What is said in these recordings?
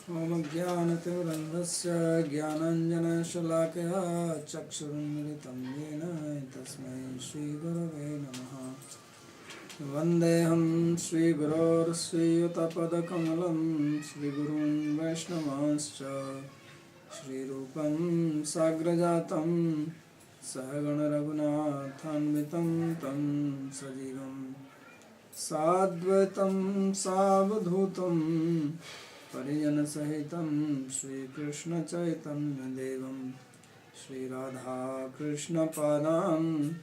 Om Jnanatimirandhasya Jnananjana-shalakaya Chakshurunmilitam yena Tasmai Shri Gurave Namaha Vandeham Shri Guror Sri Yutapadakammalam Shri Gurun Vaishnavascha Shri Rupam Sagrajatam Sahagana Raghunathanvitam Tam Sajivam Sadvaitam Savadhutam Parijana Sahitam Shri Krishna Chaitanya Devam Shri Radha Krishna Padam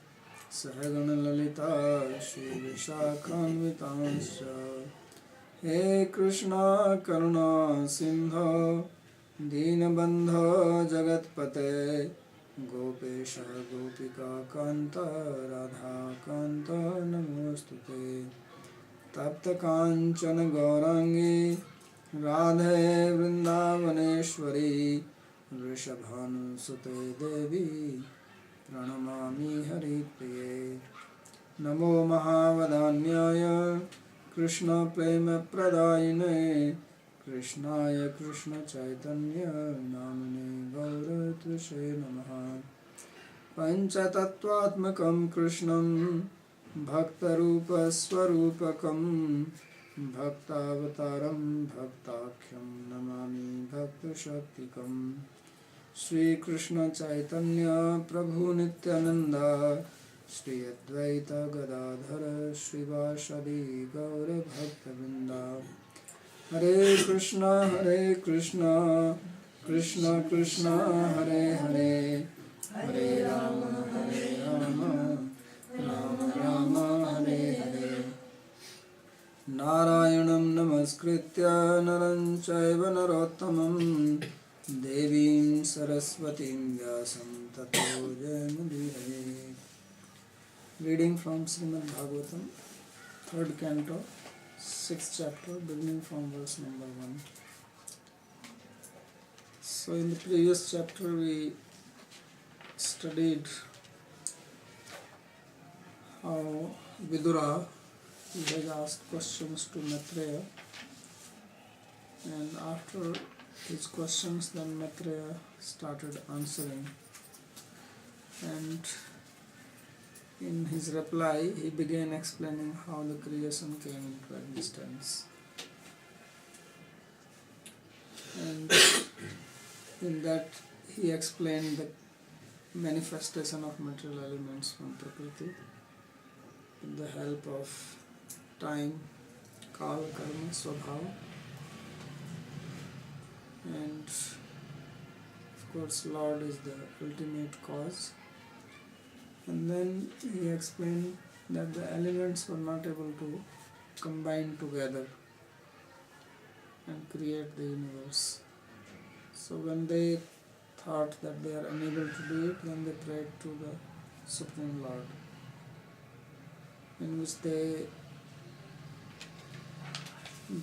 Sahagana Lalita Shri Vishakhanvitanscha He Krishna Karuna Sindho Deenabandho Jagatpate Gopesha Gopika Kanta Radha Kanta Namostute Tapta Kanchana Gaurangi Radhe Vrindavaneshwari Vrishabhanusute Devi Pranamami Hari Priye Namo Mahavadanyaya Krishna Prema Pradayine Krishnaya Krishna Chaitanya Namane Gaura Tvishe Namaha Panchatattvatmakam Krishnam Bhaktarupa Swarupakam Bhaktavataram Bhaktakhyam Namami Bhakta Shaktikam Shri Krishna Chaitanya Prabhu Nityananda Shri Advaita Gadadhara Shri Vashadi Gaura Bhakta Vrinda Hare Krishna Krishna Krishna Hare Hare Hare Rama Rama Rama Hare Hare Narayanam Namaskritya Naram Chaiva Narottamam Devim Saraswatim Vyasam Tato Jayamudire. Reading from Srimad Bhagavatam, 3rd Canto, 6th chapter, beginning from verse number 1. So in the previous chapter we studied how Vidura has asked questions to Maitreya, and after his questions then Maitreya started answering, and in his reply he began explaining how the creation came into existence, and in that he explained the manifestation of material elements from Prakriti with the help of time, kal, karma, swabhava, and of course Lord is the ultimate cause. And then he explained that the elements were not able to combine together and create the universe. So when they thought that they are unable to do it, then they prayed to the Supreme Lord, in which they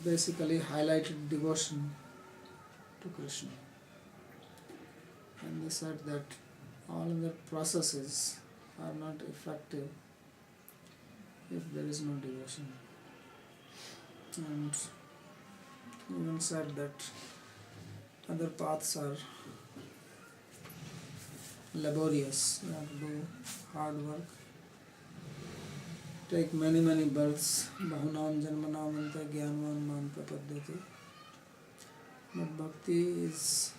basically highlighted devotion to Krishna. And they said that all other processes are not effective if there is no devotion. And even said that other paths are laborious, you have to do hard work, take many births, bahunam janmanam anta jnanvan man prapadyate. But bhakti is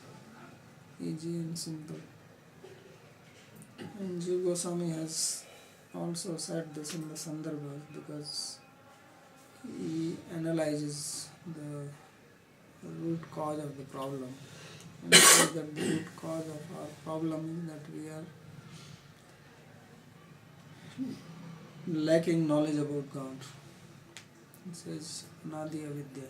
easy and simple. And Jiva Goswami has also said this in the Sandarbhas, because he analyzes the root cause of the problem, and says that the root cause of our problem is that we are lacking knowledge about God. It says Nadi Avidya,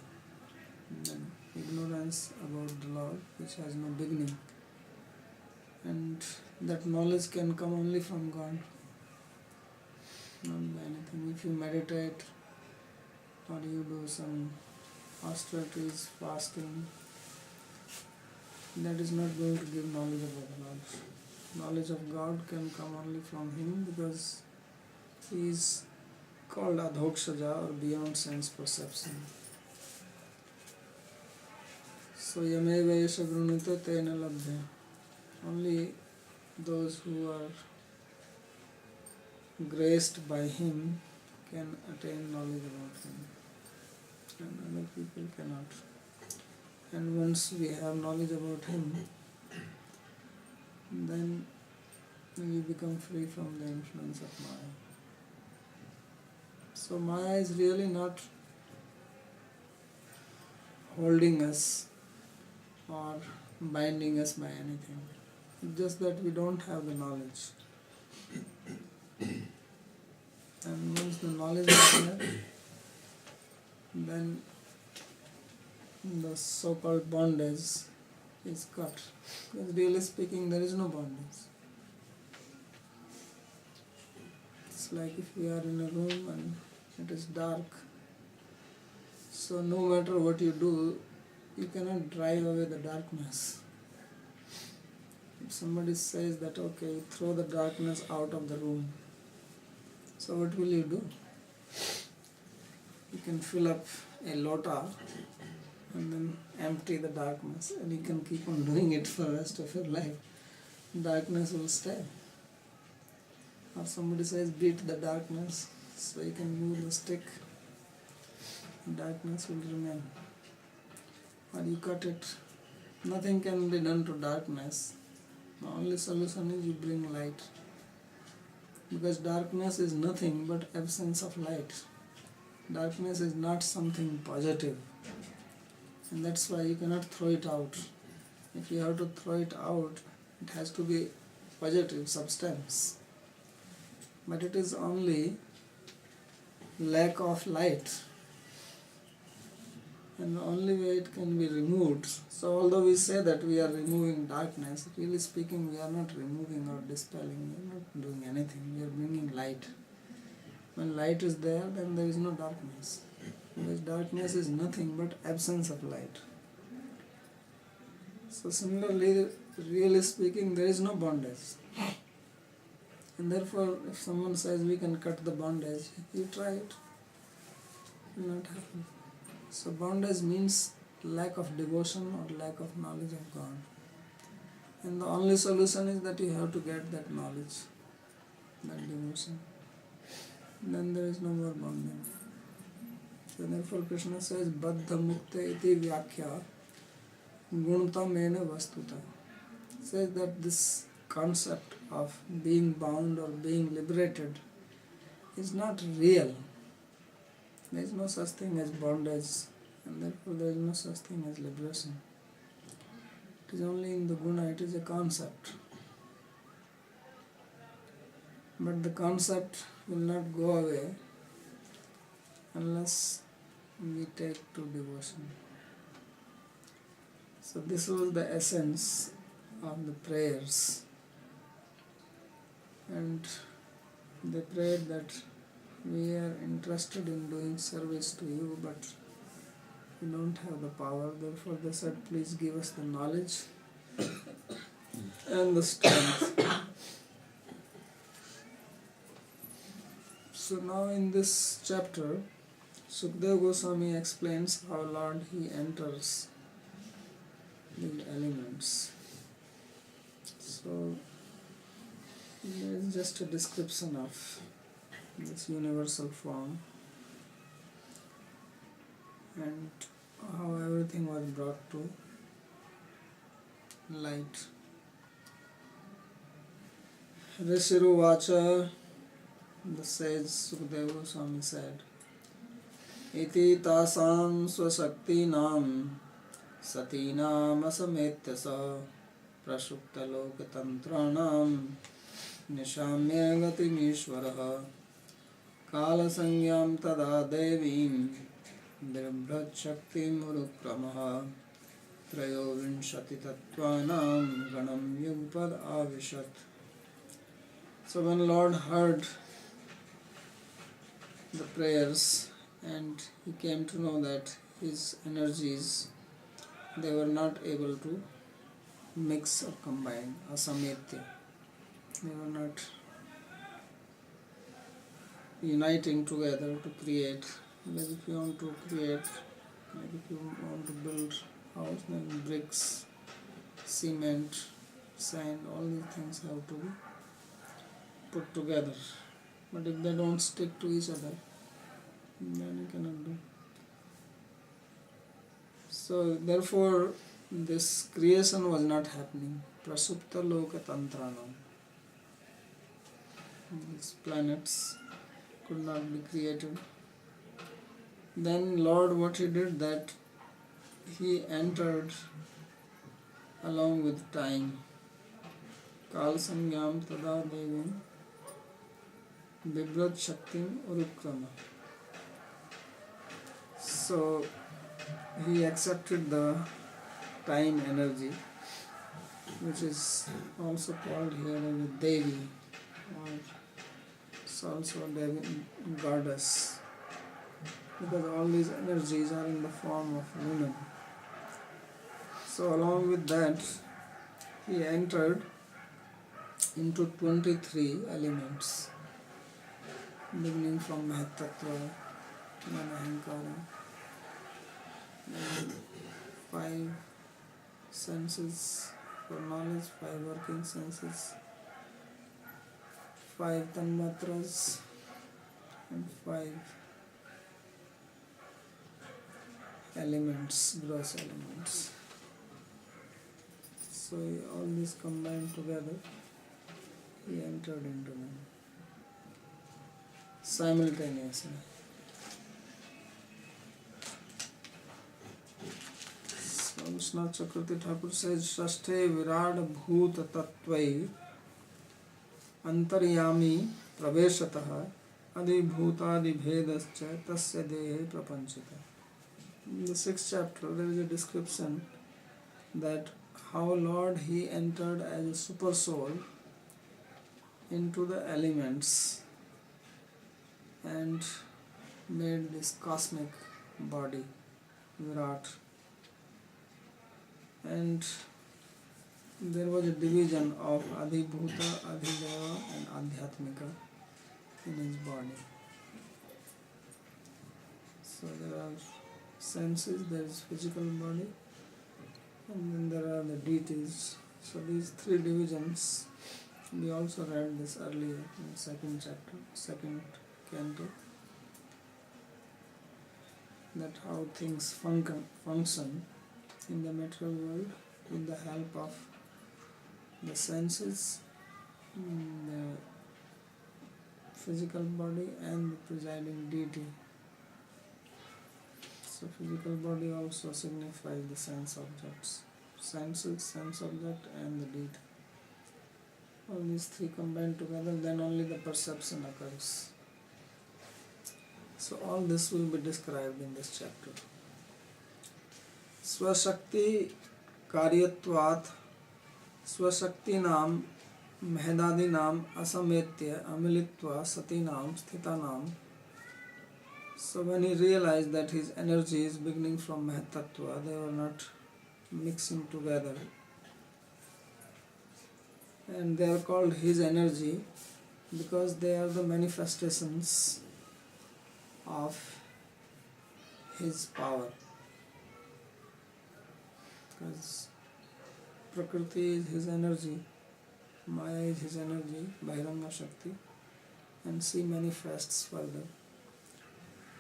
and then ignorance about the Lord which has no beginning, and that knowledge can come only from God, not by anything. If you meditate or you do some austerities, fasting, that is not going to give knowledge about God. Knowledge of God can come only from Him, because He is called Adhokshaja, or beyond sense perception. So yameva yasha grunita tena labdhya. Only those who are graced by him can attain knowledge about him, and other people cannot. And once we have knowledge about him, then we become free from the influence of Maya. So Maya is really not holding us or binding us by anything. It's just that we don't have the knowledge. And once the knowledge is there, then the so-called bondage is cut. Because really speaking, there is no bondage. It's like if we are in a room and it is dark, so no matter what you do, you cannot drive away the darkness. If somebody says that, okay, throw the darkness out of the room, so what will you do? You can fill up a lota and then empty the darkness, and you can keep on doing it for the rest of your life. Darkness will stay. Or somebody says beat the darkness, so you can move the stick, darkness will remain. Or you cut it. Nothing can be done to darkness. The only solution is you bring light. Because darkness is nothing but absence of light. Darkness is not something positive. And that's why you cannot throw it out. If you have to throw it out, it has to be positive substance. But it is only lack of light. And the only way it can be removed. So although we say that we are removing darkness, really speaking, we are not removing or dispelling, we are not doing anything, we are bringing light. When light is there, then there is no darkness. Because darkness is nothing but absence of light. So similarly, really speaking, there is no bondage. And therefore, if someone says we can cut the bondage, you try it. It will not happen. So bondage means lack of devotion or lack of knowledge of God. And the only solution is that you have to get that knowledge, that devotion. Then there is no more bondage. So therefore Krishna says, Baddha Mukta iti Vyakhya Guntamena Vastuta. Says that this concept of being bound or being liberated is not real. There is no such thing as bondage, and therefore there is no such thing as liberation. It is only in the guna, it is a concept. But the concept will not go away unless we take to devotion. So this was the essence of the prayers. And they prayed that we are interested in doing service to you, but we don't have the power. Therefore they said, please give us the knowledge and the strength. So now in this chapter, Sukadeva Goswami explains how Lord he enters the elements. So there is just a description of this universal form and how everything was brought to light. Rishiruvacha, the sage Sukadeva Goswami said, Iti tasam swasaktinam satinam asametyasa prashukta lokatantranam nishamya gatimishvaraha kala sangyam tada devim virbhat shakti murukramaha trayo vinshati tattvanam ganam yugpad avishat. So when Lord heard the prayers and he came to know that his energies, they were not able to mix or combine, asametya. They were not uniting together to create. Like if you want to create, like if you want to build house, then bricks, cement, sand, all these things have to be put together. But if they don't stick to each other, then you cannot do. So therefore this creation was not happening. Prasupta Loka Tantranam. These planets could not be created. Then Lord, what he did, that he entered along with time. Kal Sangyam Tada Devim Vibrat Shaktim Urukrama. So he accepted the time energy, which is also called here as a Devi, or it's also Devi goddess, because all these energies are in the form of women. So along with that, he entered into 23 elements, beginning from Mahatattva, then Ahankara, then 5 senses for knowledge, 5 working senses, 5 tanmatras, and 5 elements, gross elements. So all these combined together, he entered into them simultaneously. So Vishwanath Chakravarti Thakur says, Shashthe Virat Bhuta Tattvai Antaryami Praveshatah Adi Bhutadi Bhedascha Tasya Dehe Prapanchita. In the 6th chapter, there is a description that how Lord he entered as a super soul into the elements and made this cosmic body, Virat. And there was a division of Adhibhuta, Adhideva and Adhyatmika in his body. So there are senses, there is physical body, and then there are the deities. So these 3 divisions, we also read this earlier in 2nd chapter, 2nd Canto, that how things function in the material world with the help of the senses, the physical body and the presiding deity. So physical body also signifies the sense objects, senses, sense object and the deity. All these 3 combined together, then only the perception occurs. So all this will be described in this chapter. Swashakti karyatvat swashaktinam mehadadinam asametya amilitva satinam sthitanam. So when he realized that his energy is beginning from Mahatattva, they were not mixing together, and they are called his energy because they are the manifestations of his power. Because Prakriti is his energy, Maya is his energy, Bhairanga Shakti, and she manifests further.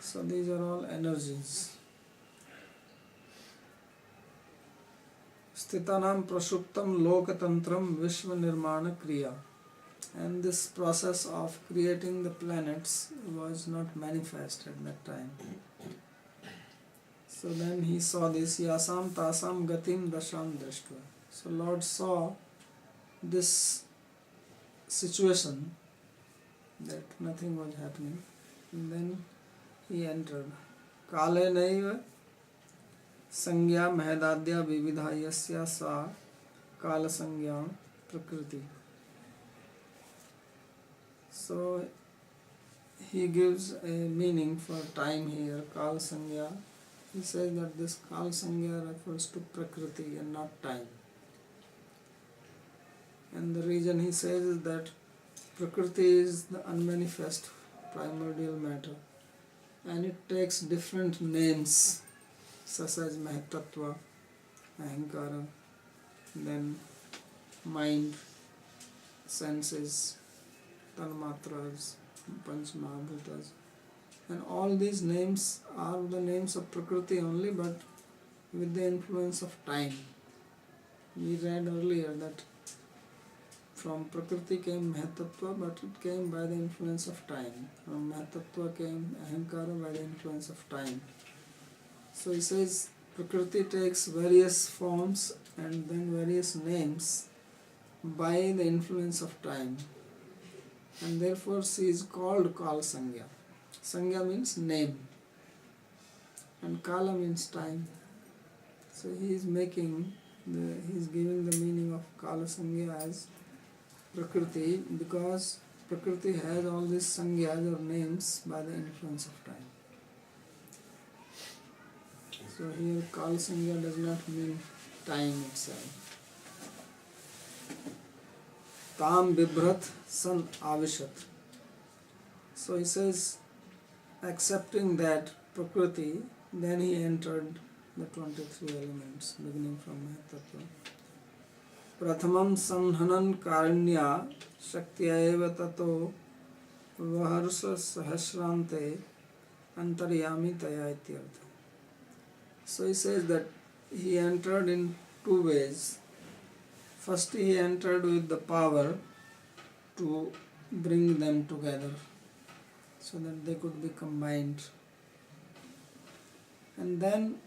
So these are all energies. Sthitanam prashuptam lokatantram vishva nirmana kriya. And this process of creating the planets was not manifest at that time. So then he saw this yasam tasam gatim dasham dashtva. So Lord saw this situation that nothing was happening, and then he entered. Kale naiva sangya mahadadya vividha yasya sa kala sangya prakriti. So he gives a meaning for time here, Kal Sangya. He says that this Kal Sangya refers to Prakriti and not time. And the reason he says is that Prakriti is the unmanifest primordial matter, and it takes different names such as Mahatattva, Ahankara, then mind, senses, Tanmatras, Panch Mahabhutas. And all these names are the names of Prakriti only, but with the influence of time. We read earlier that from Prakriti came Mahatattva, but it came by the influence of time. From Mahatattva came Ahankara by the influence of time. So he says Prakriti takes various forms and then various names by the influence of time. And therefore she is called Kala Sangya. Sangya means name and Kala means time. So he is giving the meaning of Kala Sangya as Prakriti, because Prakriti has all these sangyas or names by the influence of time. So here Kala Sangya does not mean time itself. Tam Bibhrat San Avishat. So he says, accepting that Prakriti, then he entered the 23 elements, beginning from Mahatattva. Prathamam Sanhanan Karanya Shaktiyaeva Tato Vaharsa Sahasrante Antaryami Taya Ityartha. So he says that he entered in two ways. First he entered with the power to bring them together so that they could be combined. And then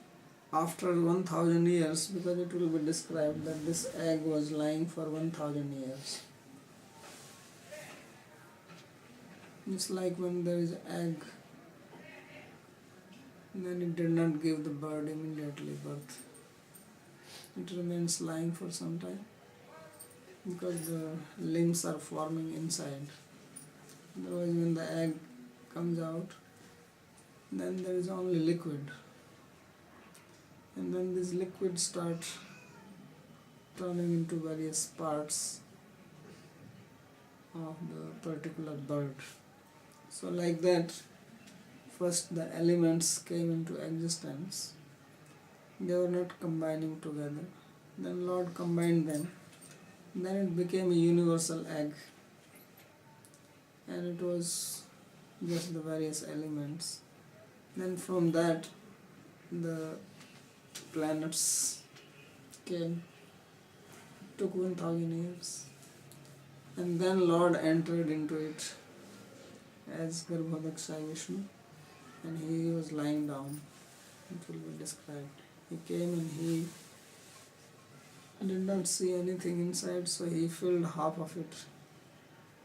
after 1000 years, because it will be described that this egg was lying for 1000 years. It's like when there is egg, then it did not give the bird immediately birth. It remains lying for some time because the limbs are forming inside. Otherwise, when the egg comes out, then there is only liquid. And then this liquid starts turning into various parts of the particular bird. So like that, first the elements came into existence. They were not combining together. Then Lord combined them. Then it became a universal egg. And it was just the various elements. Then from that, the planets came. It took 1000 years. And then Lord entered into it as Garbhodakshaya Vishnu, and he was lying down. It will be described. He came and he did not see anything inside, so he filled half of it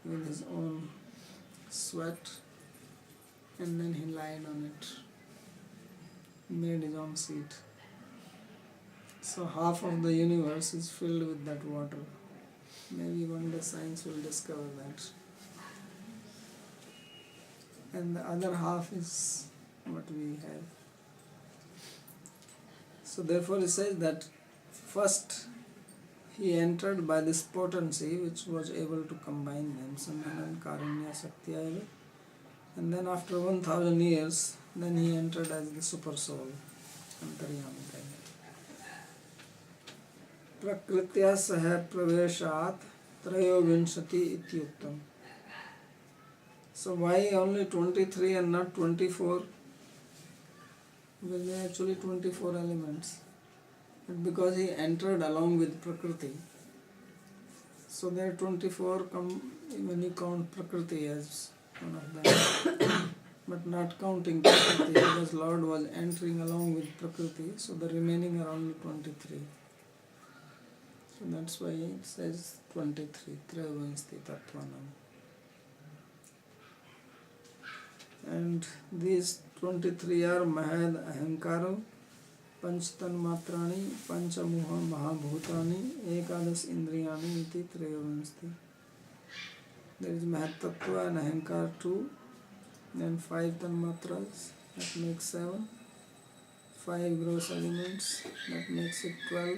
with his own sweat, and then he lied on it, made his own seat. So half of the universe is filled with that water. Maybe one day science will discover that. And the other half is what we have. So therefore he says that first he entered by this potency which was able to combine them, Samhanan, Karanya, Satyayava. And then after 1000 years, then he entered as the super soul, Antaryami. Prakritya Saha Praveshat Trayovinshati Ityuktam. So why only 23 and not 24? Because there are actually 24 elements. But because he entered along with Prakriti, so there are 24 when you count Prakriti as one of them. But not counting Prakriti, because Lord was entering along with Prakriti, so the remaining are only 23. So that's why it says 23, Trayavansti Tattvanam. And these 23 are Mahad Ahankaro, Panchtan Matrani, Panchamuha Mahabhutani, Ekadas Indriyani iti Trayavansti. There is Mahatattva and Ahankar 2, then 5 Tanmatras, that makes 7, 5 gross elements, that makes it 12,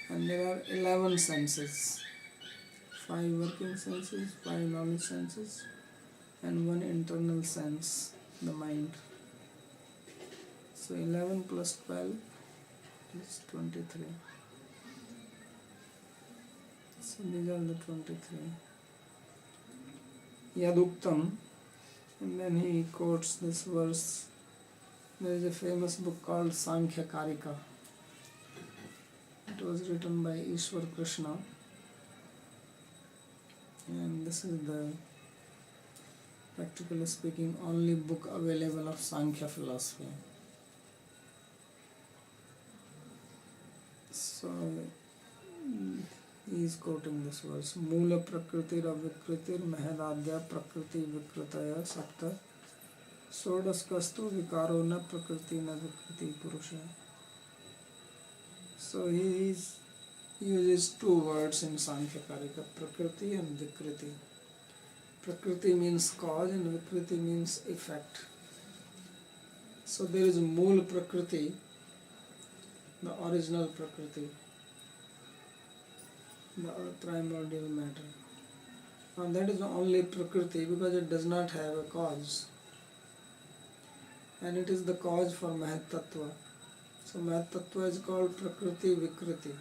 and there are 11 senses, 5 working senses, 5 knowledge senses, and 1 internal sense, the mind. So 11 plus 12 is 23. So these are the 23. Yaduktam, and then he quotes this verse. There is a famous book called Sankhya Karika. It was written by Ishwar Krishna, and this is the, practically speaking, only book available of Sankhya philosophy. So he is quoting this verse: Moola prakritir avikritir mahadadya prakriti vikritaya sapta sodaskastu vikaro na prakriti na vikriti purusha. So he uses two words in Sankhya Karika, prakriti and vikriti. Prakriti means cause and vikriti means effect. So there is mool prakriti, the original prakriti, the primordial matter. Now that is the only prakriti because it does not have a cause, and it is the cause for Mahat Tattva. So Mahat Tattva is called prakriti vikriti.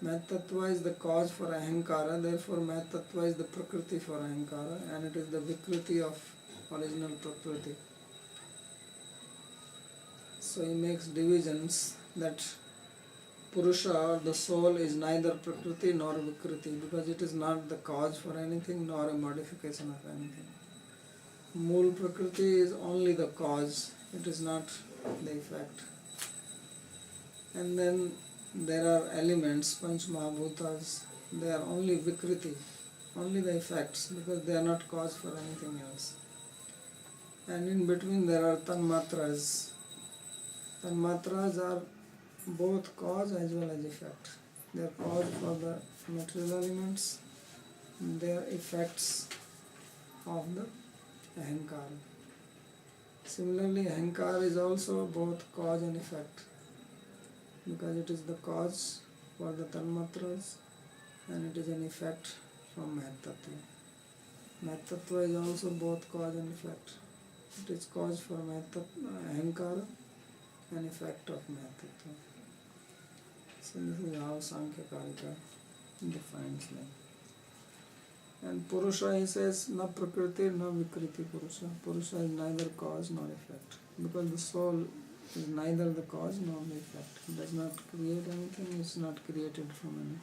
Mahat Tattva is the cause for ahankara, therefore Mahat Tattva is the prakriti for ahankara, and it is the vikriti of original prakriti. So he makes divisions that Purusha, or the soul, is neither prakriti nor vikriti because it is not the cause for anything nor a modification of anything. Mool prakriti is only the cause, it is not the effect. And then there are elements, Panch Mahabhutas, they are only vikriti, only the effects, because they are not cause for anything else. And in between there are Tanmatras. Tanmatras are both cause as well as effect. They are cause for the material elements, they are effects of the ahankara. Similarly, ahankara is also both cause and effect, because it is the cause for the tanmatras and it is an effect from Mahat Tattva. Mahat Tattva is also both cause and effect. It is cause for ahankara and effect of Mahat Tattva. So this is how Sankhya Karika defines life. And Purusha, he says, na prakriti na vikriti Purusha. Purusha is neither cause nor effect, because the soul is neither the cause nor the effect. It does not create anything, it is not created from anything.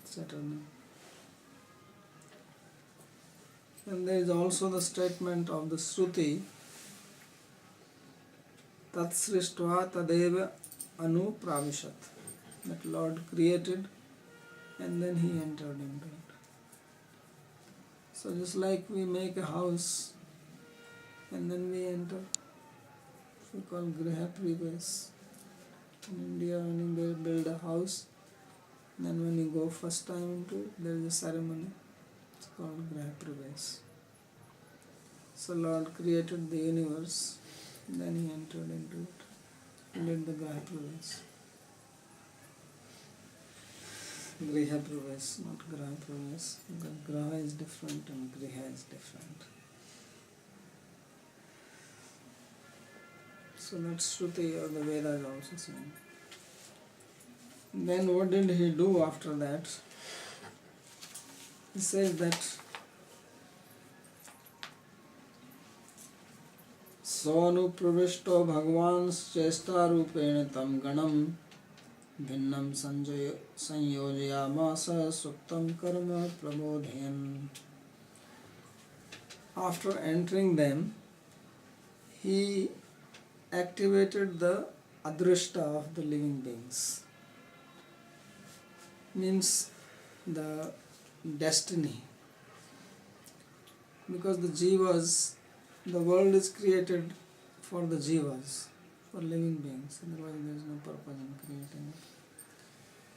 It's eternal. And there is also the statement of the Shruti, Tat Srishtva Tadeva Anu Pravishat, that Lord created and then he entered into it. So just like we make a house and then we enter, we call Griha Pravesh. In India, when you build a house, then when you go first time into it, there is a ceremony. It's called Griha Pravesh. So Lord created the universe, then he entered into it. He did the Griha Pravesh. Griha Pravesh, not Graha Pravesh, because Graha is different and Griha is different. So that's Shruti or the Vedas also saying. Then what did he do after that? He says that Sonupravishto Bhagavan Chesta Rupena Tam Ganam Bhinnam Sanyojayamasa Suktam Karma Prabodhayan. After entering them, he activated the adrishta of the living beings, means the destiny, because the jivas, the world is created for the jivas, for living beings, otherwise there is no purpose in creating it,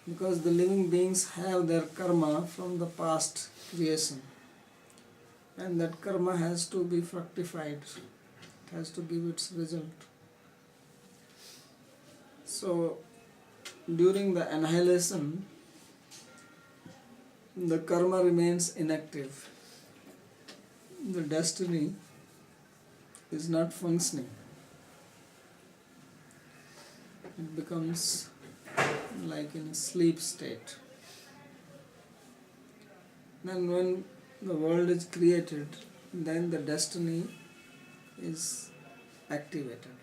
because the living beings have their karma from the past creation, and that karma has to be fructified, it has to give its result. So during the annihilation, the karma remains inactive, the destiny is not functioning. it becomes like in a sleep state. Then when the world is created, then the destiny is activated.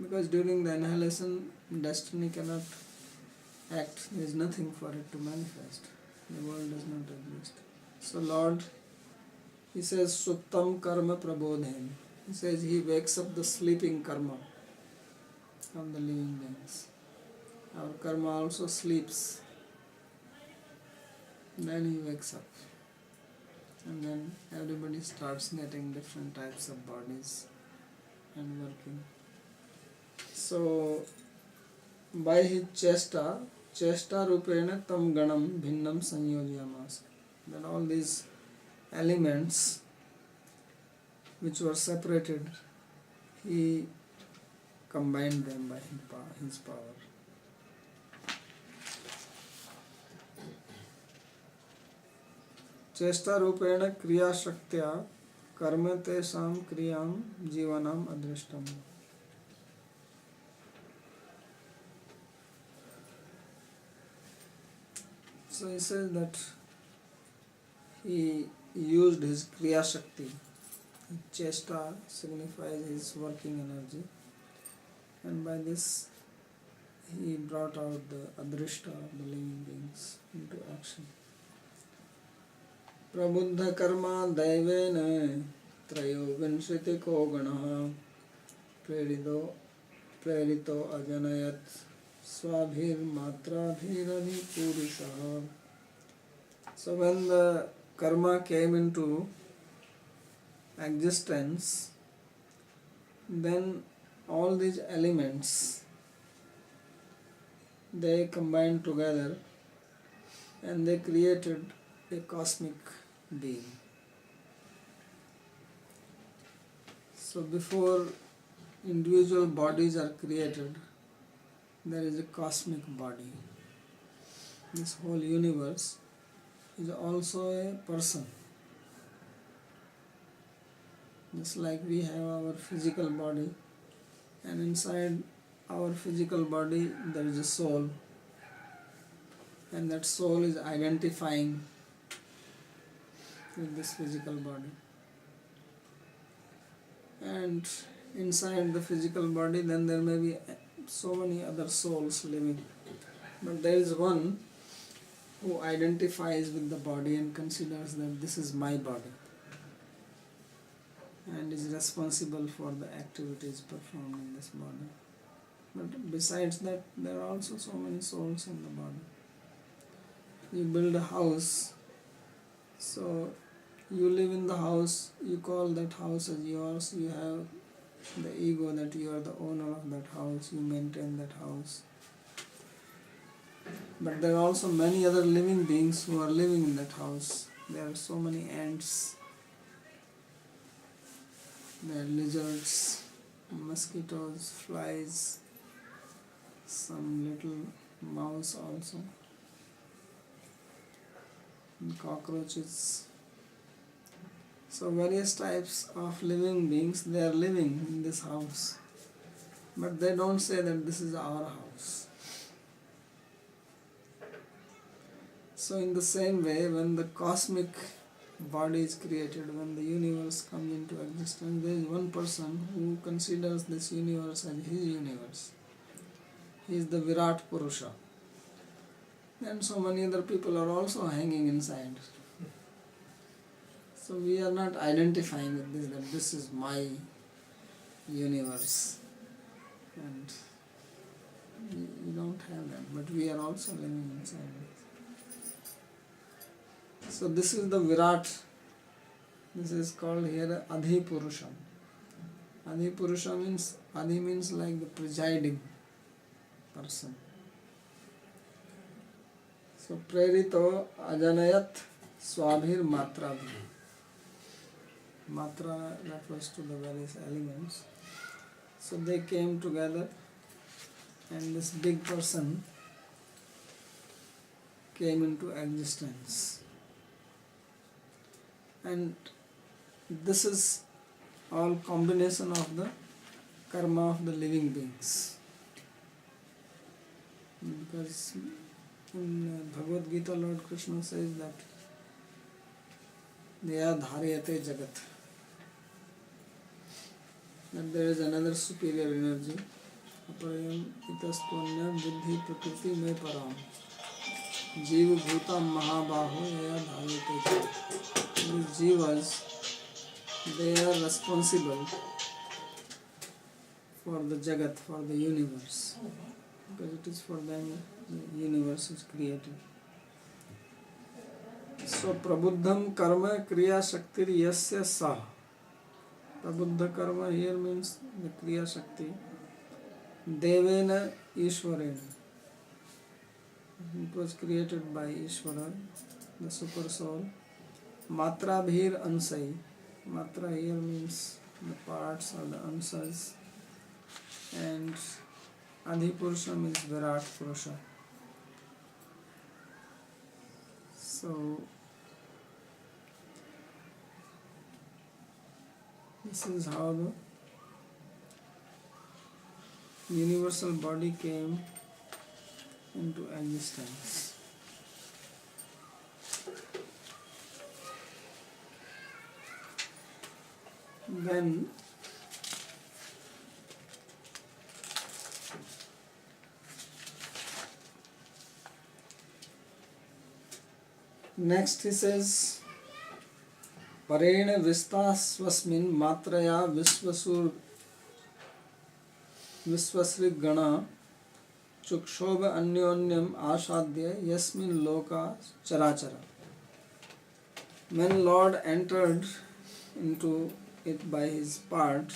Because during the annihilation, destiny cannot act. There is nothing for it to manifest. The world does not exist. So Lord, He says, Suttam karma prabodhen. He says He wakes up the sleeping karma of the living beings. Our karma also sleeps. Then He wakes up. And then everybody starts getting different types of bodies and working. So, by His chesta rupena tam ganam bhinnam sanyojayamas. Then all these elements which were separated, He combined them by His power. Chesta rupena kriya shaktya karma tesam kriyam jivanam adrishtam. So he says that he used his kriya shakti. Chesta signifies his working energy, and by this he brought out the adrishta of the living beings into action. Prabuddha karma daivena trayo vinshritiko ganaha prerito ajanayat swabhir matrabhirani purusha. So when the karma came into existence, then all these elements, they combined together and they created a cosmic being. So before individual bodies are created, there is a cosmic body. This whole universe is also a person. Just like we have our physical body, and inside our physical body there is a soul, and that soul is identifying with this physical body. And inside the physical body, then there may be so many other souls living, but there is one who identifies with the body and considers that this is my body, and is responsible for the activities performed in this body. But besides that, there are also so many souls in the body. You build a house, so you live in the house, you call that house as yours, you have the ego that you are the owner of that house, you maintain that house. But there are also many other living beings who are living in that house. There are so many ants, there are lizards, mosquitoes, flies, some little mouse also, and cockroaches. So various types of living beings, they are living in this house, but they don't say that this is our house. So in the same way, when the cosmic body is created, when the universe comes into existence, there is one person who considers this universe as his universe. He is the Virat Purusha. And so many other people are also hanging inside. So we are not identifying with this, that this is my universe. And we don't have that, but we are also living inside it. So this is the Virat. This is called here Adhi Purusham. Adhi Purusha means like the presiding person. So Prerito Ajanayat Swabhir Matrabhi. Matra refers to the various elements. So they came together, and this big person came into existence. And this is all combination of the karma of the living beings. Because in Bhagavad Gita, Lord Krishna says that Daya Dharayate Jagat, that there is another superior energy. Aparayam itastvanyam buddhi prakriti me param jiva bhuta mahabaho yaya dharayate jagat. These jivas, they are responsible for the jagat, for the universe, because it is for them the universe is created. So prabuddham karma kriya shakti yasya sa. Prabuddha karma here means the kriya shakti. Devena Ishwarena. It was created by Ishvara, the super soul. Matra bhir ansai. Matra here means the parts or the ansas. And Adhipurusha means Virat Purusha. So this is how the universal body came into existence. Then next he says, Parena Vistasvasmin Matraya Visvasri Gana Chukshobha Anyonyam Ashadya Yasmin Loka Charachara. When Lord entered into it by his part,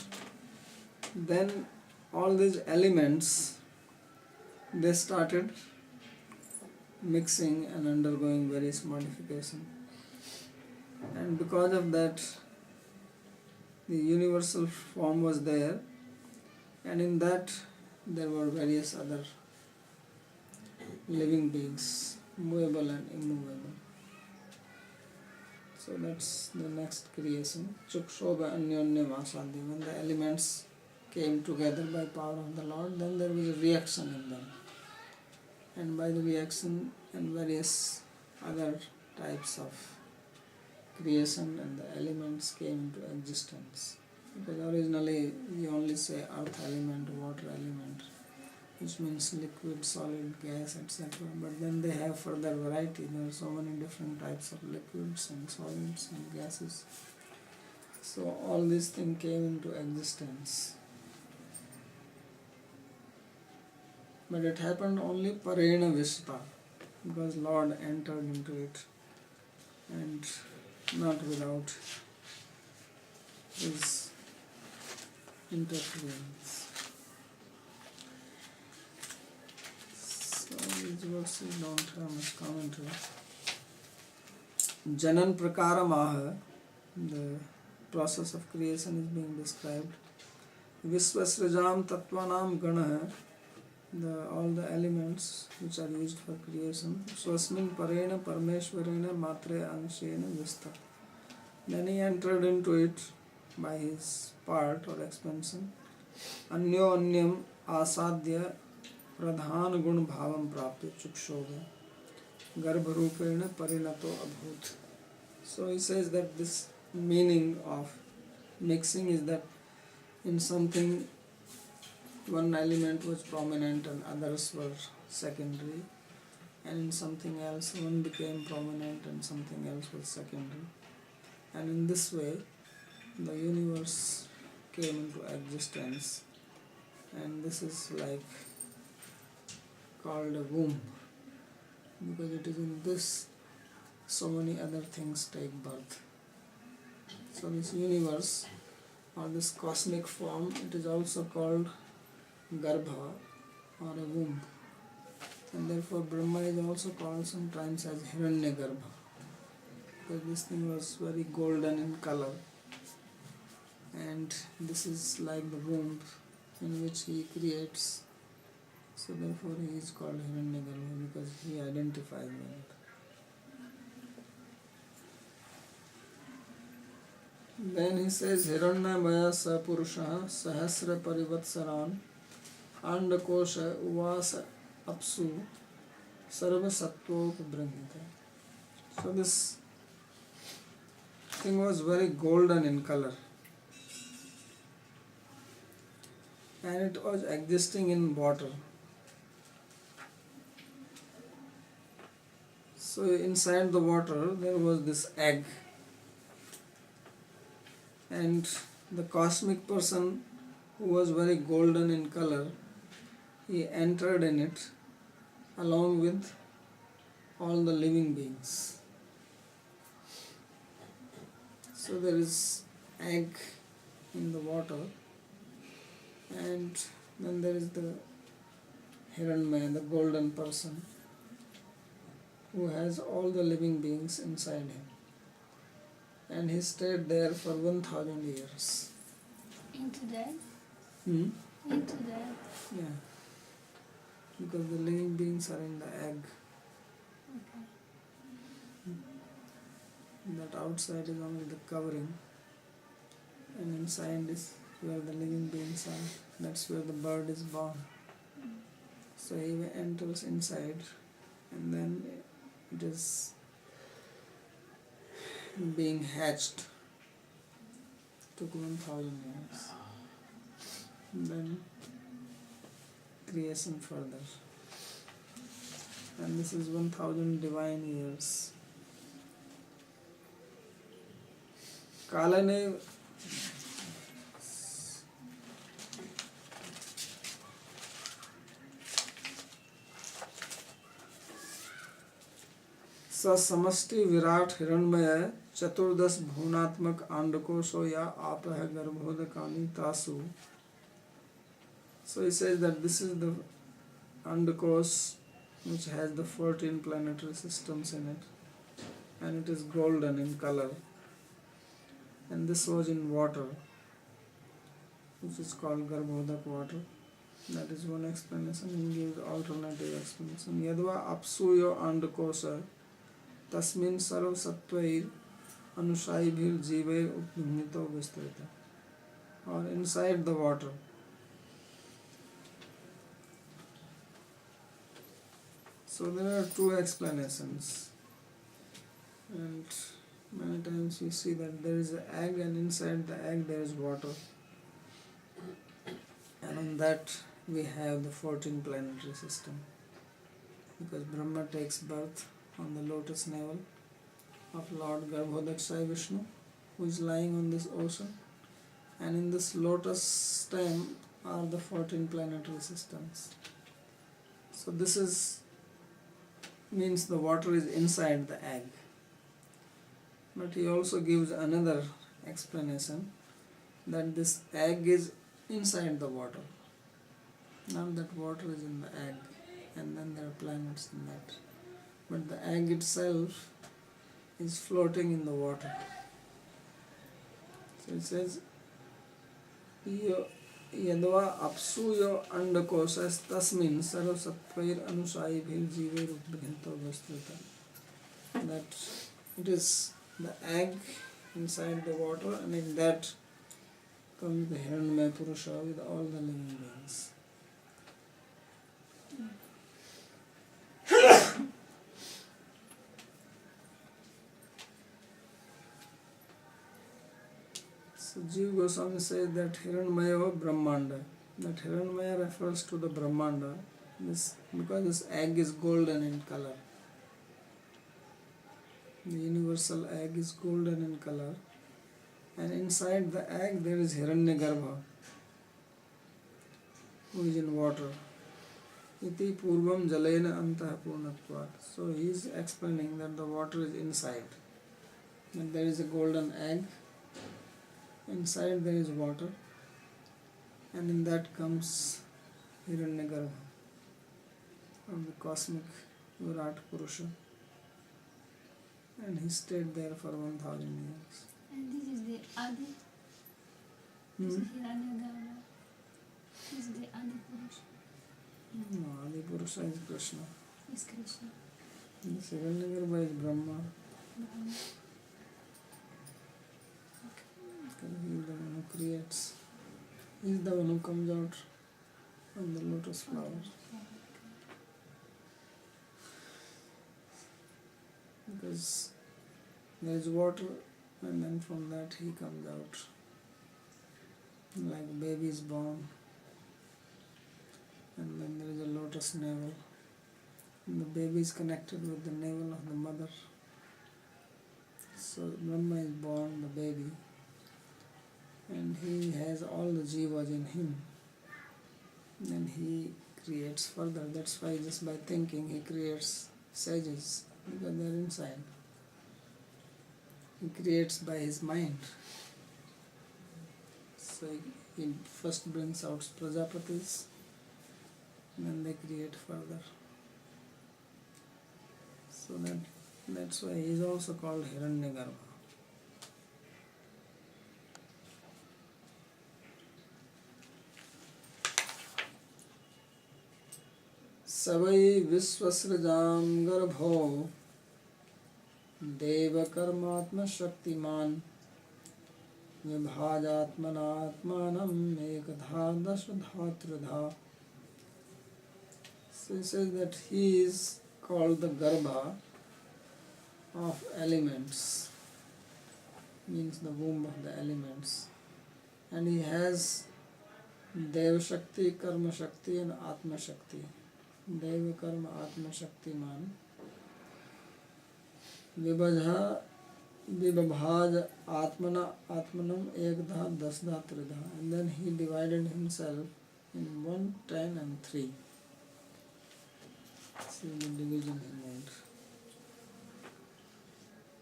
then all these elements, they started mixing and undergoing various modification. And because of that, the universal form was there, and in that there were various other living beings, movable and immovable. So that's the next creation. Chukshobha Anyonyam Asadya. When the elements came together by power of the Lord, then there was a reaction in them. And by the reaction and various other types of creation and the elements came into existence. Because originally we only say earth element, water element, which means liquid, solid, gas, etc. But then they have further variety. There are so many different types of liquids and solids and gases. So all these things came into existence. But it happened only Parena Vishta, because Lord entered into it, and not without his interference. So these verses don't have much commentary. Janan Prakaramaha, the process of creation is being described. Visvasrajam Tattvanam Ganaha, all the elements which are used for creation. Swasmin Parena Parmeshwarena Matre Anshena Vista. Then he entered into it by his part or expansion. Anyo Anyam Asadya Pradhan Gun Bhavam Prapya Chukshobha Garbharupena Parinato Abhut. So he says that this meaning of mixing is that in something one element was prominent and others were secondary, and in something else one became prominent and something else was secondary, and in this way the universe came into existence. And this is like called a womb, because it is in this so many other things take birth. So this universe or this cosmic form, it is also called Garbha or a womb, and therefore Brahma is also called sometimes as Hiranyagarbha, because this thing was very golden in color, and this is like the womb in which he creates. So therefore he is called Hiranyagarbha, because he identifies with it. Then he says Hiranyamaya Sapurusha Sahasra Parivatsaran Andakosha Uvasa apsu sarva sattvopabrahmita. So this thing was very golden in color, and it was existing in water. So inside the water there was this egg, and the cosmic person who was very golden in color, he entered in it along with all the living beings. So there is egg in the water, and then there is the Hiranmaya, the golden person, who has all the living beings inside him. And he stayed there for 1000 years. Into that? Hmm? Into that? Yeah. Because the living beings are in the egg. Okay. That outside is only the covering, and inside is where the living beings are. That's where the bird is born. So he enters inside, and then it is being hatched. Took 1000 years. And then creation further. And this is 1000 divine years. कालने समष्टि विराट हिरण्मय चतुर्दश भुवनात्मक आंडकोशो या आपह गर्भोदकानि तासु. So he says that this is the Andakosh which has the 14 planetary systems in it, and it is golden in color, and this was in water, which is called Garbhodak water. That is one explanation. He gives alternative explanation. Yadva apsuyo Andakosha tasmin sarv sattvair anushayibhir jivair upnito vistrita. Or inside the water. So there are two explanations, and many times we see that there is an egg, and inside the egg there is water, and on that we have the 14 planetary system, because Brahma takes birth on the lotus navel of Lord Garbhodak Sai Vishnu, who is lying on this ocean, and in this lotus stem are the 14 planetary systems. So this is means the water is inside the egg. But he also gives another explanation, that this egg is inside the water. Not that water is in the egg and then there are planets in that. But the egg itself is floating in the water. So it says, Yadva apsuyo andakosas tasmin sarv sattvair anusayibhir jivair upbrinto vastrita. That it is the egg inside the water, and in that comes the Hiranyamaya Purusha with all the living beings. So Jiva Goswami says that Hiranyamaya Brahmanda. That Hiranyamaya refers to the Brahmanda, because this egg is golden in color. The universal egg is golden in color, and inside the egg there is Hiranyagarbha, who is in water. Iti purvam jalena antah purnatvat. So he is explaining that the water is inside, that there is a golden egg, inside there is water, and in that comes Hiranyagarbha, of the cosmic Virat Purusha. And he stayed there for 1000 years. And this is the Adi? This is Hiranyagarbha. This is the Adi Purusha. No, Adi Purusha is Krishna. Is Krishna. This Hiranyagarbha is Brahma. Brahma. He is the one who creates. He is the one who comes out from the lotus flower. because there is water and then from that he comes out. Like baby is born and then there is a lotus navel. And the baby is connected with the navel of the mother. So Brahma is born, the baby, and he has all the jivas in him. Then he creates further. That's why just by thinking he creates sages, because they are inside. He creates by his mind. So he first brings out Prajapatis, then they create further. So that's why he is also called Hiranyagarbha. Savai Viswasrajam Garbho Deva Karmatma Shaktiman Vibhajatmanatmanam Ekadha Dashadha Tridha. So he says that he is called the Garbha of elements, means the womb of the elements, and he has Deva Shakti, Karma Shakti and Atma Shakti. Deva Karma Atma Shakti Man Vibhaj Atmana Atmanam Ekdha Dasdha Tridha, and then he divided himself in 1, 10 and 3. See the division he made.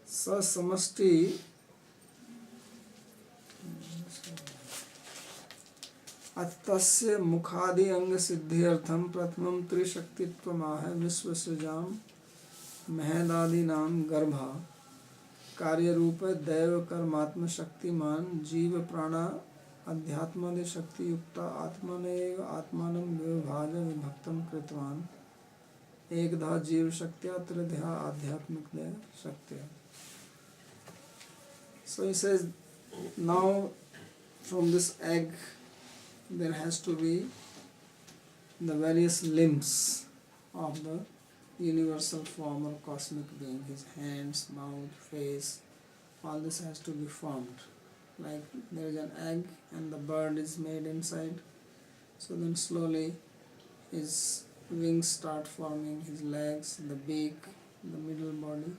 Sa Samasti Attasya Mukhadi Anga Siddhyartham Prathamam Trishaktitvamaha Viswasrajam Mahedadinam Garbha Karya Rupa Deva Karmatma Shaktiman Jiva Prana Adhyatmade Shakti Yukta Atmaneva Atmanam Vibhaja Vibhaktam Kritvan Ekdha Jiva Shaktya Tridhya Adhyatmik Deva Shaktya. So he says, now from this egg there has to be the various limbs of the universal form or cosmic being, his hands, mouth, face, all this has to be formed. Like there is an egg and the bird is made inside, so then slowly his wings start forming, his legs, the beak, the middle body.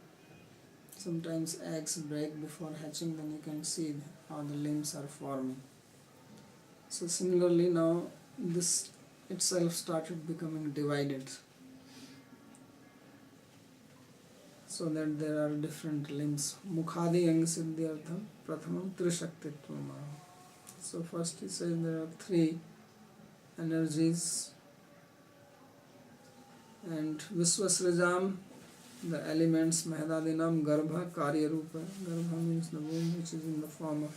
Sometimes eggs break before hatching, then you can see how the limbs are forming. So similarly now this itself started becoming divided, so that there are different limbs. Mukhadi Anga Siddhyartham Prathamam Trishaktitvam. So first he says there are 3 energies, and Viswasrajam, the elements, Mahedadinam Garbha Karya Rupa. Garbha means the womb, which is in the form of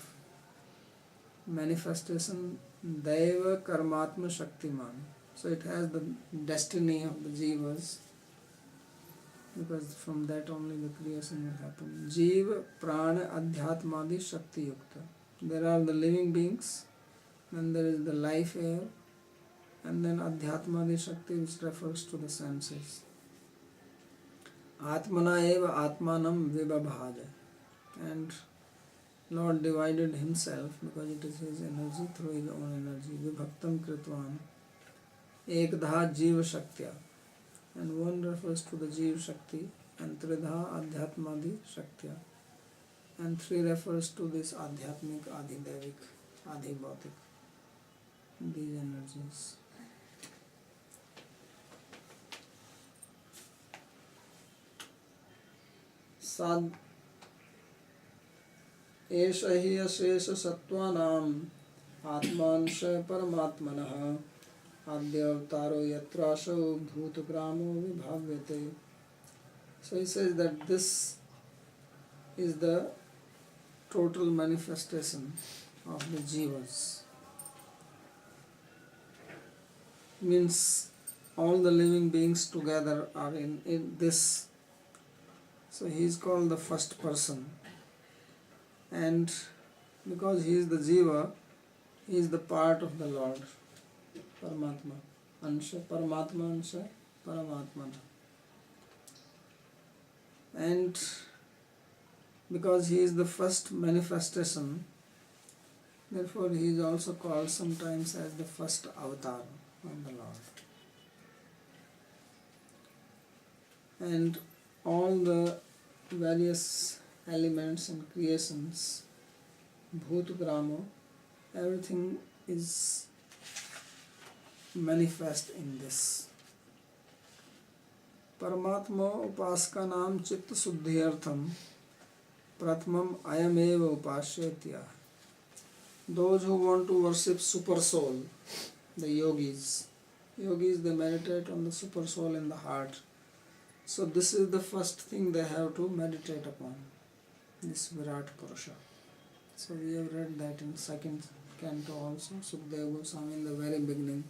manifestation. Deva Karmatma Shaktiman. So it has the destiny of the jivas, because from that only the creation will happen. Jiva Prana Adhyatmadi Shakti Yukta. There are the living beings, then there is the life air, and then Adhyatmadi Shakti, which refers to the senses. Atmana eva Atmanam Vibhabhaja. And Lord divided himself, because it is his energy, through his own energy. Vibhaktam Kritvan Ekdha Jiva Shaktya. And 1 refers to the Jiva Shakti, and Tridha Adhyatmadi Shaktya. And 3 refers to this Adhyatmik, Adhidevik, Adhibhautik, these energies. Sad Esha hi Ashesha Sattvanam Atmansha Paramatmanah Adyavataro Yatrasho Bhutagramo Vibhavyate. So he says that this is the total manifestation of the jivas. Means all the living beings together are in this. So he is called the first person. And because he is the jiva, he is the part of the Lord, Paramatma. Ansha, Paramatma Ansha, Paramatma. And because he is the first manifestation, therefore he is also called sometimes as the first avatar of the Lord. And all the various elements and creations, Bhutgramo, everything is manifest in this. Paramatma upaskanam chitta suddhyartham pratmam ayameva upashyatya. Those who want to worship super soul, the yogis, they meditate on the super soul in the heart. So this is the first thing they have to meditate upon, this Virat Purusha. So we have read that in second canto also, Sukadeva Goswami in the very beginning,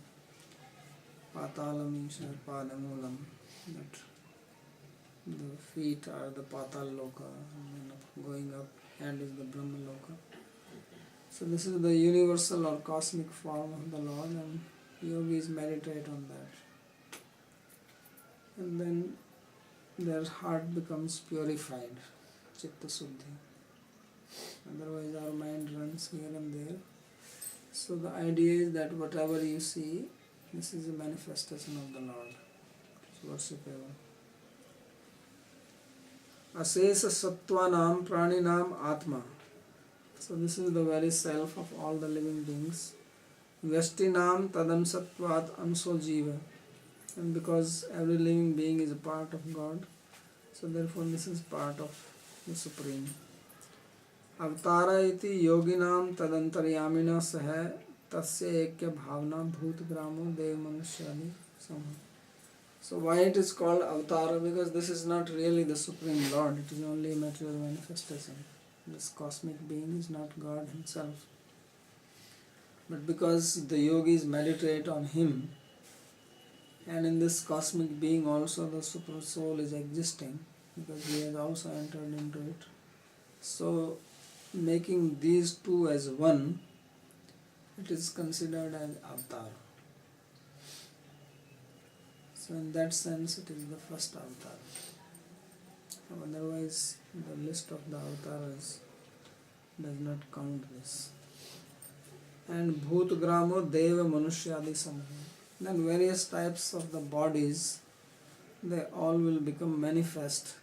Patalam Isha Padamulam, that the feet are the Patal Loka, and then going up, hand is the Brahma Loka. So this is the universal or cosmic form of the Lord, and yogis meditate on that. And then their heart becomes purified, Chitta Suddhi. Otherwise our mind runs here and there. So the idea is that whatever you see, this is a manifestation of the Lord. It's worshipable. Asesa Sattvanam Praninam Atma. So this is the very self of all the living beings. Vyastinam Tadam Sattvat Amso Jiva. And because every living being is a part of God, so therefore this is part of the Supreme. Avatara iti yoginam tadantaryamina saha tasya ekya bhavna bhutgramo dev manusyadi samha. So why it is called Avatara? Because this is not really the Supreme Lord, it is only a material manifestation. This cosmic being is not God himself. But because the yogis meditate on him, and in this cosmic being also the super soul is existing, because he has also entered into it. So making these two as one, it is considered as avatar. So in that sense it is the first avatar. Otherwise the list of the avatars does not count this. And Bhutgramo Deva Manusyadi Samha. Then various types of the bodies, they all will become manifest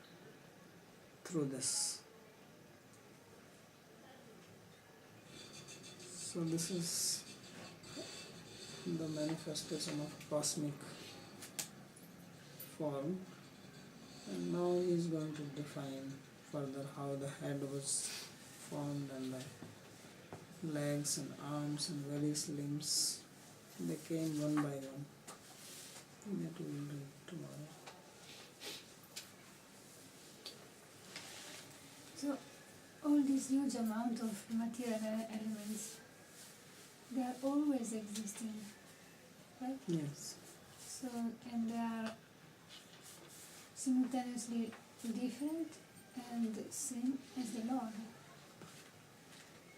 through this. So this is the manifestation of cosmic form. And now he is going to define further how the head was formed and the legs and arms and various limbs. They came one by one. That we will read tomorrow. So all these huge amount of material elements, they are always existing, right? Yes. So, and they are simultaneously different and same as the Lord,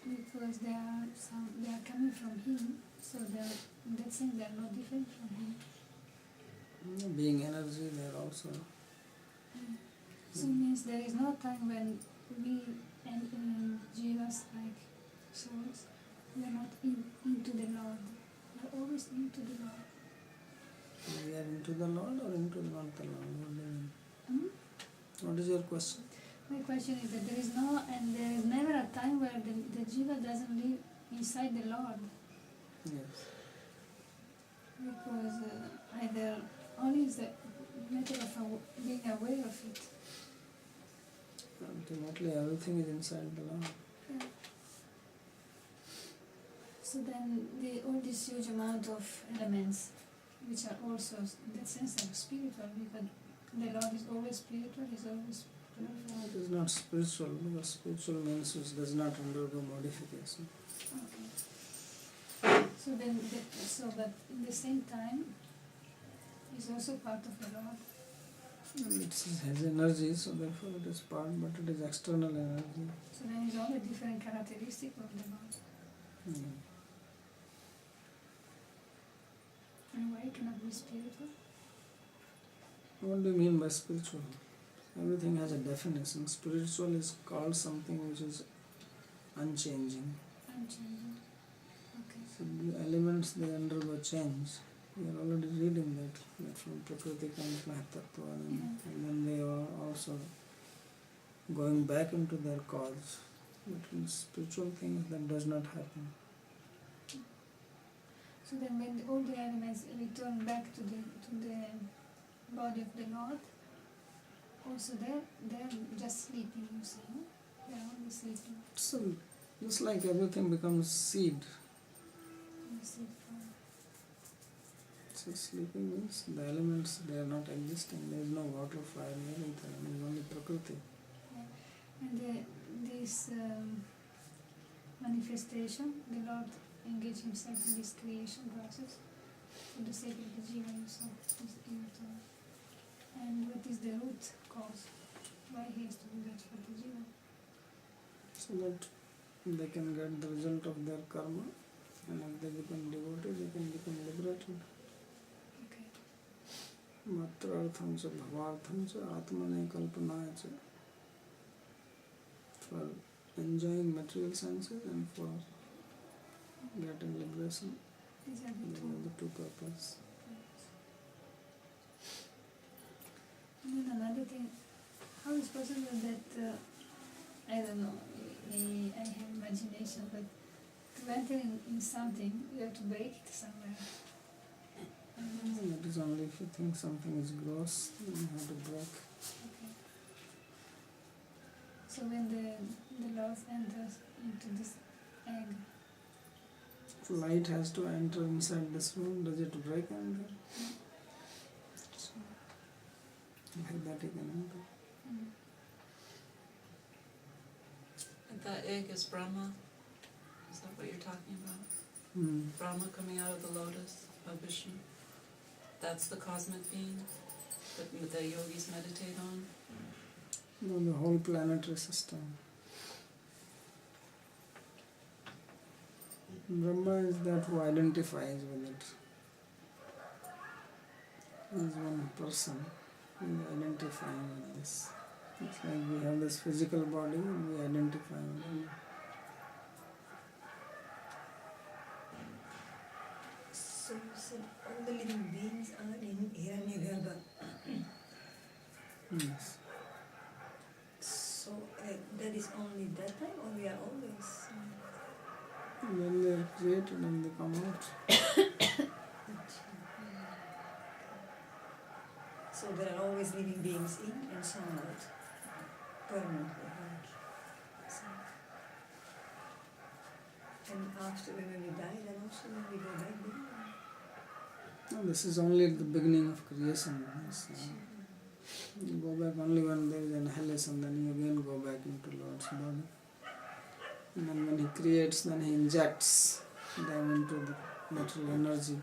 because they are coming from Him. So they are, in that sense, they are not different from Him. Being energy, they are also. So it means there is no time when we and jivas like souls, we are not into the Lord. We are always into the Lord. We are into the Lord or into not the Lord? What do you mean? Hmm? What is your question? My question is that there is no, and there is never a time where the jiva doesn't live inside the Lord. Yes. Because either only is the matter of being aware of it. Ultimately, everything is inside the Lord. Yeah. So then all this huge amount of elements, which are also in that sense are spiritual, because the Lord is always spiritual, is always pure. It is not spiritual, because spiritual means it does not undergo modification. Okay. So then, but in the same time, is also part of the Lord. It has energy, so therefore it is part, but it is external energy. So then it's all a different characteristic of the Lord. And why it cannot be spiritual? What do you mean by spiritual? Everything has a definition. Spiritual is called something which is unchanging. Unchanging. Okay. So the elements, they undergo change. We are already reading that from Prakriti comes Mahatattva, and then they are also going back into their cause. But in spiritual things that does not happen. So then when all the elements return back to the body of the Lord, also they're just sleeping, you say, no? They're only sleeping. So just like everything becomes seed. You sleep So sleeping means the elements, they are not existing. There is no water, fire, anything. There is only Prakriti. And this manifestation, the Lord engaged himself in this creation process for the sake of the jiva, you saw, you told. And what is the root cause? Why he has to do that for the jiva? So that they can get the result of their karma, and if they become devotees, they can become liberated. Okay. Matrartham cha bhavartham cha atmane kalpanaya cha. For enjoying material senses and for getting liberation. These are These the are the two purposes. And then another thing, how is possible that, I don't know, I have imagination, but to enter in something, you have to break it somewhere. That is only if you think something is gross, then you have to break. Okay. So when the Lord enters into this egg, Light has to enter inside this room. Does it break anything? So, like that it can enter. And that egg is Brahma? Is that what you're talking about? Brahma coming out of the lotus of Vishnu? That's the cosmic being that the yogis meditate on? No, the whole planetary system. Brahma is that who identifies with it. He is one person who is identifying with this. It's like we have this physical body and we identify with it. So you said all the living beings are in Hiranyagarbha. Yes. So that is only that time, or we are always? When they are created and they come out. So there are always living beings in and some out, permanently. Like, so. And after when we die, then also when we go back there? No, this is only at the beginning of creation. Yes, you go back only when there is annihilation, then you again go back into Lord's body. And then when he creates, then he injects them into the material energy.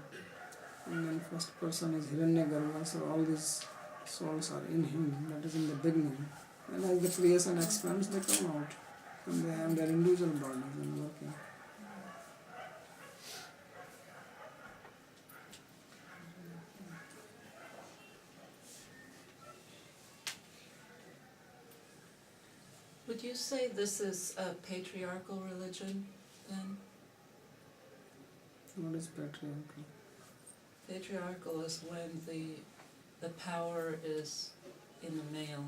And then first person is Hiranyagarbha, so all these souls are in him, that is in the beginning. And as the creation expands, they come out. And they have their individual bodies and working. Would you say this is a patriarchal religion then? What is patriarchal? Patriarchal is when the power is in the male.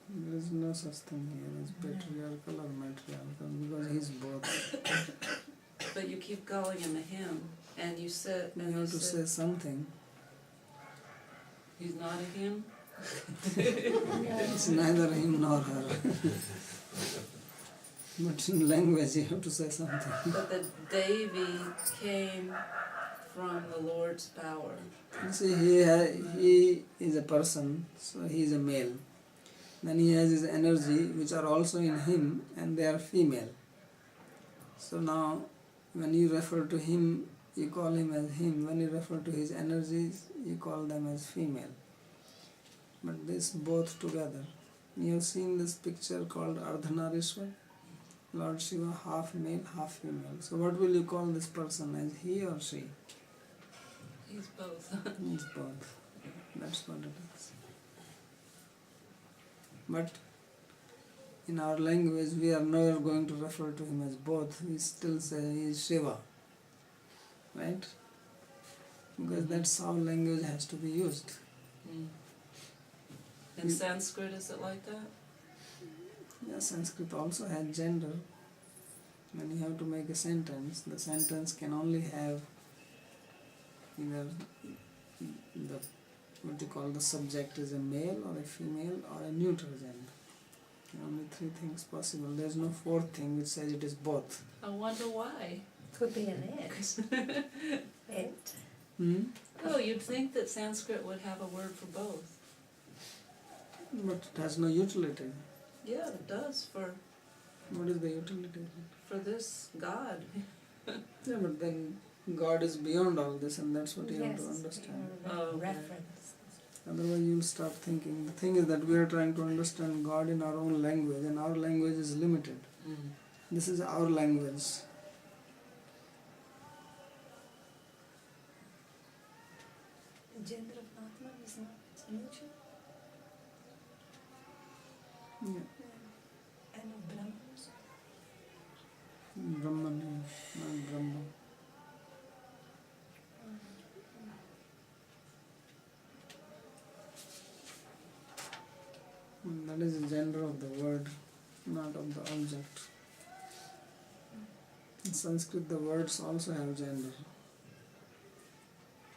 There is no such thing here as patriarchal or matriarchal because he is both. But you keep calling him a him, and you said, You have to say something. he's not a him? It's neither him nor her. But in language you have to say something. But the Devi came from the Lord's power. You see, he is a person, so he is a male. Then he has his energy which are also in him and they are female. So now when you refer to him, you call him as him. When you refer to his energies, you call them as female. But this both together. You have seen this picture called Ardhanarishwar. Lord Shiva, half male, half female. So what will you call this person, as he or she? He's both. He's both. That's what it is. But in our language, we are never going to refer to him as both. We still say he is Shiva. Right? Because that's how language has to be used. Mm. In Sanskrit, is it like that? Yeah, Sanskrit also has gender. When you have to make a sentence, the sentence can only have either the what you call the subject is a male or a female or a neutral gender. Only three things possible. There's no fourth thing which says it is both. I wonder why. Could be an it. It. Oh, you'd think that Sanskrit would have a word for both. But it has no utility. Yeah, it does What is the utility? for this God. Yeah, but then God is beyond all this, and that's what you have to understand. Oh, okay. Reference. Otherwise you'll start thinking. The thing is that we are trying to understand God in our own language, and our language is limited. Mm. This is our language. The gender of Atman is not neutral. Yeah. And of Brahman also. Brahman, not Brahman. That is the gender of the word, not of the object. In Sanskrit, the words also have gender.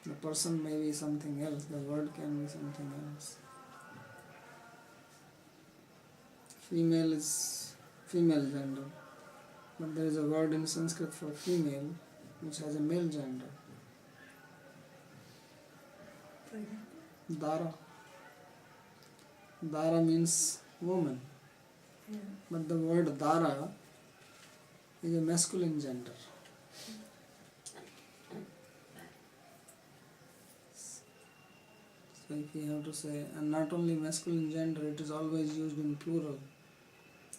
The person may be something else, the word can be something else. Female is female gender, but there is a word in Sanskrit for female which has a male gender. For example? Dara. Dara means woman, Yeah. but the word Dara is a masculine gender. So if you have to say, and not only masculine gender, it is always used in plural.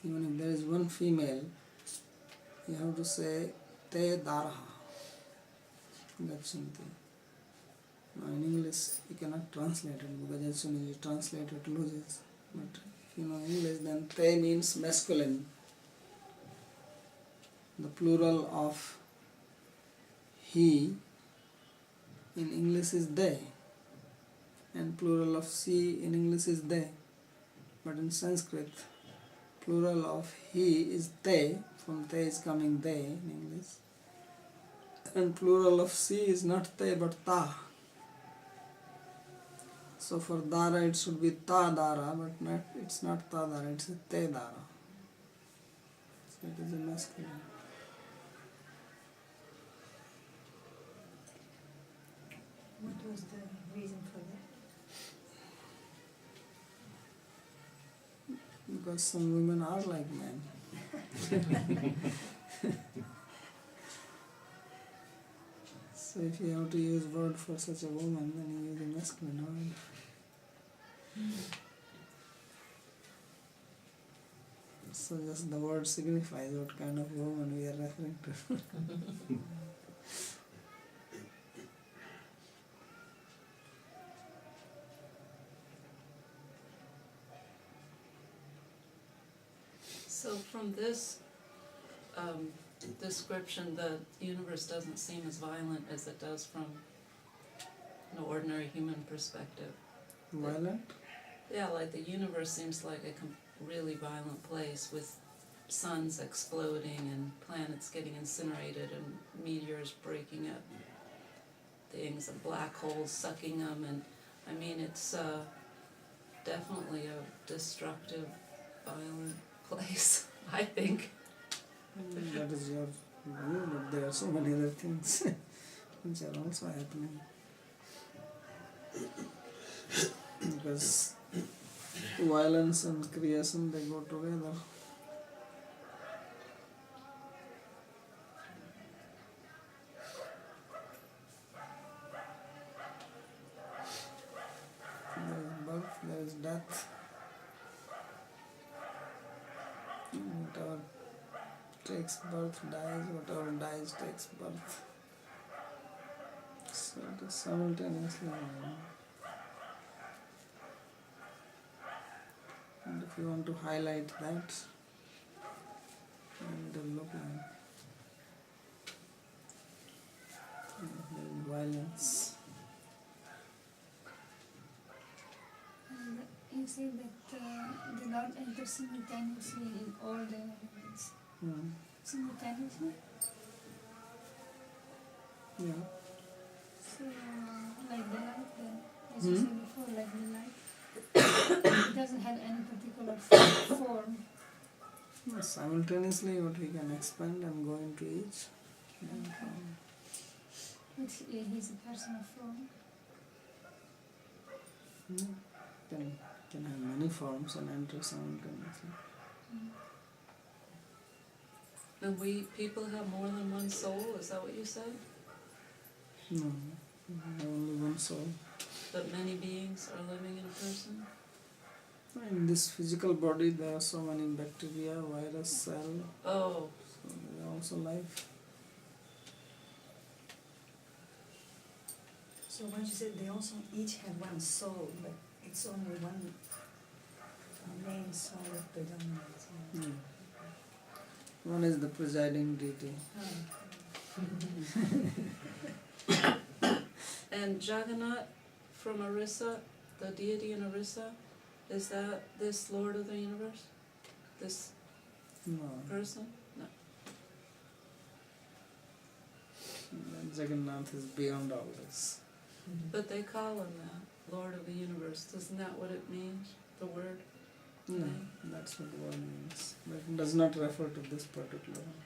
Even if there is one female, you have to say Te Daraha. Gachanti. Now in English you cannot translate it because as soon as you translate it loses. But if you know English, then Te means masculine. The plural of he in English is they, and plural of she in English is they. But in Sanskrit, plural of he is they, from they is coming they in English, and plural of she is not they but ta. So for Dara it should be ta Dara, but not, it's not ta Dara, it's a te Dara. So it is a masculine. What was the reason for that? Because some women are like men. So if you have to use word for such a woman, then you use a masculine word. So just the word signifies what kind of woman we are referring to. So from this description, the universe doesn't seem as violent as it does from an ordinary human perspective. Violent? Yeah, like the universe seems like a really violent place with suns exploding and planets getting incinerated and meteors breaking up things and black holes sucking them, and I mean it's definitely a destructive, violent place, I think. That is your view, but there are so many other things which are also happening. Because violence and creation, they go together. There is birth, there is death. Whatever takes birth dies, whatever dies takes birth. So it simultaneously. And if you want to highlight that, and it will look like there is violence. And you say that the Lord enters simultaneously in all the elements. Simultaneously? Yeah. So, like the light then, as you said before, like the light. It doesn't have any particular form. Simultaneously, what he can expand and go into each. But he's a personal form. Can have many forms and enter simultaneously. And we people have more than one soul, is that what you said? No, only one soul. But many beings are living in a person? In this physical body, there are so many bacteria, virus, cell. Oh. So there are also life. So what you said, they also each have one soul, but it's only one main soul that predominates. One is the presiding deity. And Jagannath from Orissa, the deity in Orissa, is that this Lord of the Universe? This No. person? No. Jagannath is beyond all this. But they call him that, Lord of the Universe. Isn't that what it means, the word? No, that's what the word means. But it does not refer to this particular one.